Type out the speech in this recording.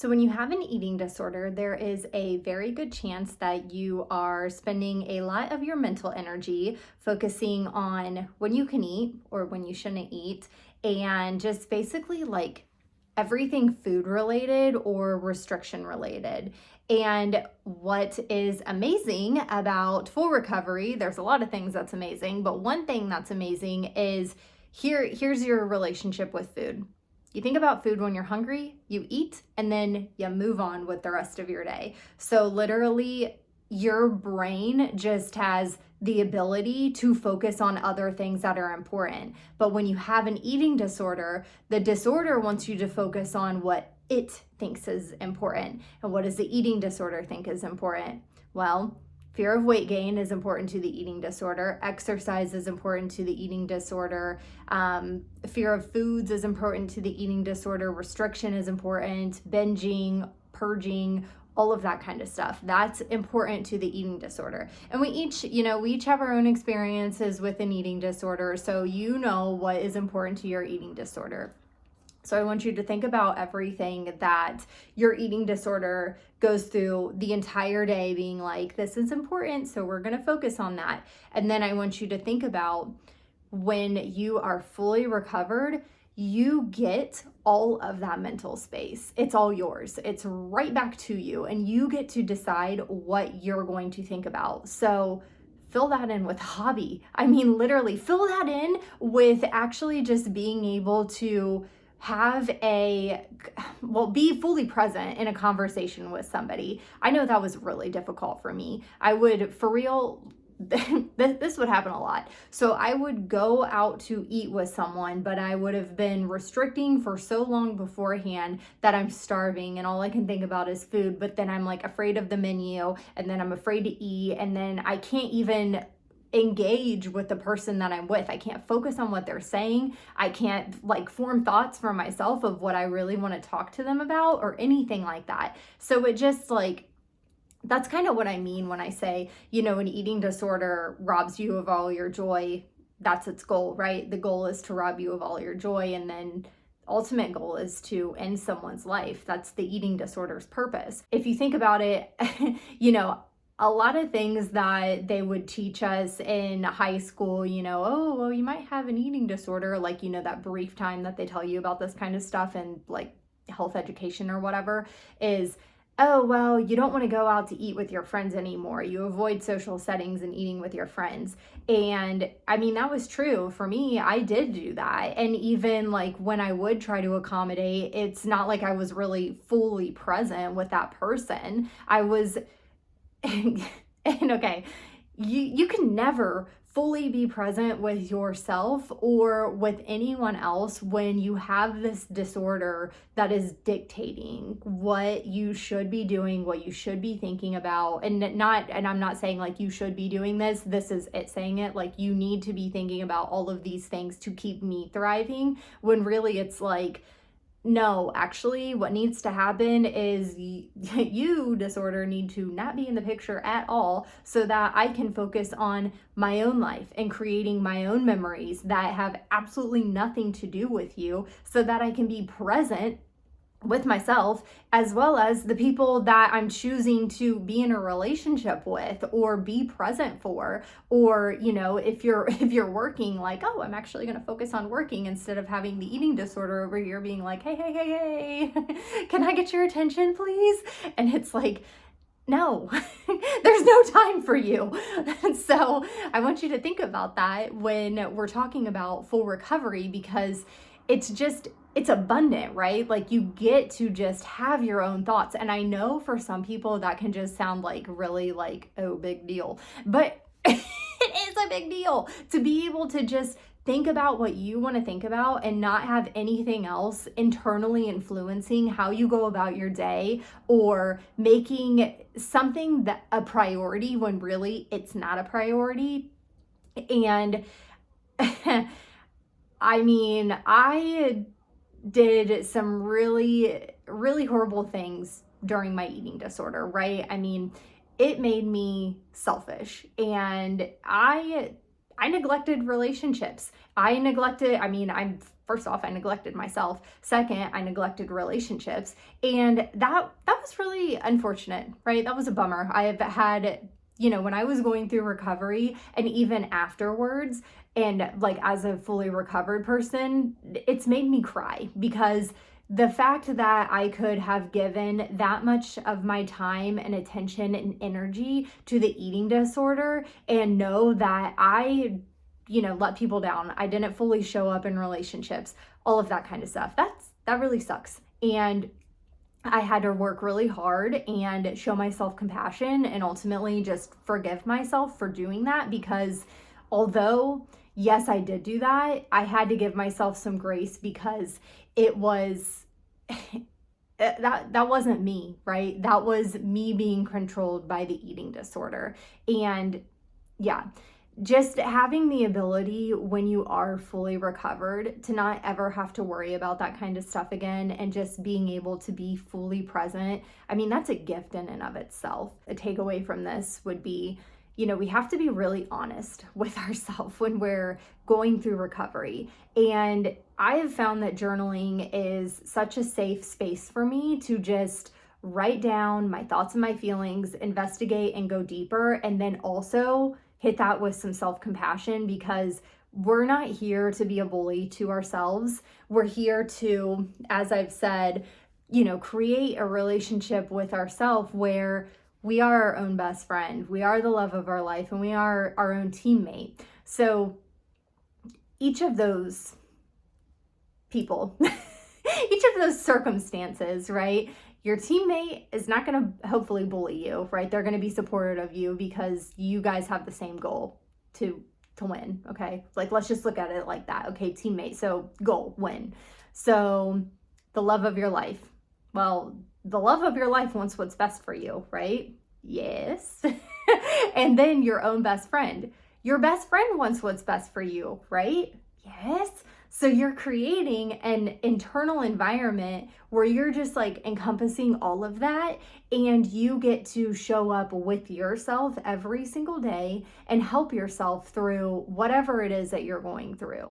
So, when you have an eating disorder, there is a very good chance that you are spending a lot of your mental energy focusing on when you can eat or when you shouldn't eat, and just basically like everything food related or restriction related. And what is amazing about full recovery, there's a lot of things that's amazing, but one thing that's amazing is here's your relationship with food. You think about food when you're hungry, you eat, and then you move on with the rest of your day. So, literally, your brain just has the ability to focus on other things that are important. But when you have an eating disorder, the disorder wants you to focus on what it thinks is important. And what does the eating disorder think is important? Well, fear of weight gain is important to the eating disorder. Exercise is important to the eating disorder. Fear of foods is important to the eating disorder. Restriction is important. Binging, purging, all of that kind of stuff. That's important to the eating disorder. And we each have our own experiences with an eating disorder. So you know what is important to your eating disorder. So I want you to think about everything that your eating disorder goes through the entire day being like, this is important, so we're going to focus on that. And then I want you to think about when you are fully recovered, you get all of that mental space. It's all yours. It's right back to you, and you get to decide what you're going to think about. So fill that in with hobby. I mean, literally fill that in with actually just being able to be fully present in a conversation with somebody. I know that was really difficult for me. I would, for real, this would happen a lot. So I would go out to eat with someone, but I would have been restricting for so long beforehand that I'm starving and all I can think about is food. But then I'm like afraid of the menu, and then I'm afraid to eat, and then I can't even engage with the person that I'm with. I can't focus on what they're saying. I can't form thoughts for myself of what I really want to talk to them about or anything like that. So it just that's kind of what I mean when I say, an eating disorder robs you of all your joy. That's its goal, right? The goal is to rob you of all your joy, and then ultimate goal is to end someone's life. That's the eating disorder's purpose. If you think about it, a lot of things that they would teach us in high school, oh, well, you might have an eating disorder, that brief time that they tell you about this kind of stuff and health education or whatever is, oh, well, you don't want to go out to eat with your friends anymore. You avoid social settings and eating with your friends. And I mean, that was true for me. I did do that. And even when I would try to accommodate, it's not like I was really fully present with that person. I was and okay, you can never fully be present with yourself or with anyone else when you have this disorder that is dictating what you should be doing, what you should be thinking about. And I'm not saying you should be doing this is it saying it, you need to be thinking about all of these things to keep me thriving, when really it's no, actually, what needs to happen is you, disorder, need to not be in the picture at all so that I can focus on my own life and creating my own memories that have absolutely nothing to do with you, so that I can be present with myself as well as the people that I'm choosing to be in a relationship with or be present for. Or, if you're working, oh, I'm actually going to focus on working instead of having the eating disorder over here being hey, can I get your attention, please? And it's no, there's no time for you. So I want you to think about that when we're talking about full recovery, because it's abundant, right? You get to just have your own thoughts. And I know for some people that can just sound really oh, big deal. But it is a big deal to be able to just think about what you want to think about and not have anything else internally influencing how you go about your day or making something that a priority when really it's not a priority. And I mean, I did some really, really horrible things during my eating disorder, right? I mean, it made me selfish, and I I neglected relationships. I'm first off, I neglected myself. Second, I neglected relationships. And that was really unfortunate, right? That was a bummer. I have had, when I was going through recovery and even afterwards, and like as a fully recovered person, it's made me cry because the fact that I could have given that much of my time and attention and energy to the eating disorder and know that I, let people down. I didn't fully show up in relationships, all of that kind of stuff. That really sucks. And I had to work really hard and show myself compassion and ultimately just forgive myself for doing that because although, yes, I did do that, I had to give myself some grace because it was that wasn't me, right? That was me being controlled by the eating disorder. And yeah, just having the ability when you are fully recovered to not ever have to worry about that kind of stuff again and just being able to be fully present. I mean, that's a gift in and of itself. A takeaway from this would be, we have to be really honest with ourselves when we're going through recovery. And I have found that journaling is such a safe space for me to just write down my thoughts and my feelings, investigate and go deeper, and then also hit that with some self-compassion because we're not here to be a bully to ourselves. We're here to, as I've said, create a relationship with ourselves where we are our own best friend, we are the love of our life, and we are our own teammate. So each of those people, each of those circumstances, right? Your teammate is not going to hopefully bully you, right? They're going to be supportive of you because you guys have the same goal to win, okay? Like, let's just look at it like that. Okay, teammate, so goal, win. So the love of your life. Well, the love of your life wants what's best for you, right? Yes. And then your own best friend. Your best friend wants what's best for you, right? Yes. So you're creating an internal environment where you're just like encompassing all of that, and you get to show up with yourself every single day and help yourself through whatever it is that you're going through.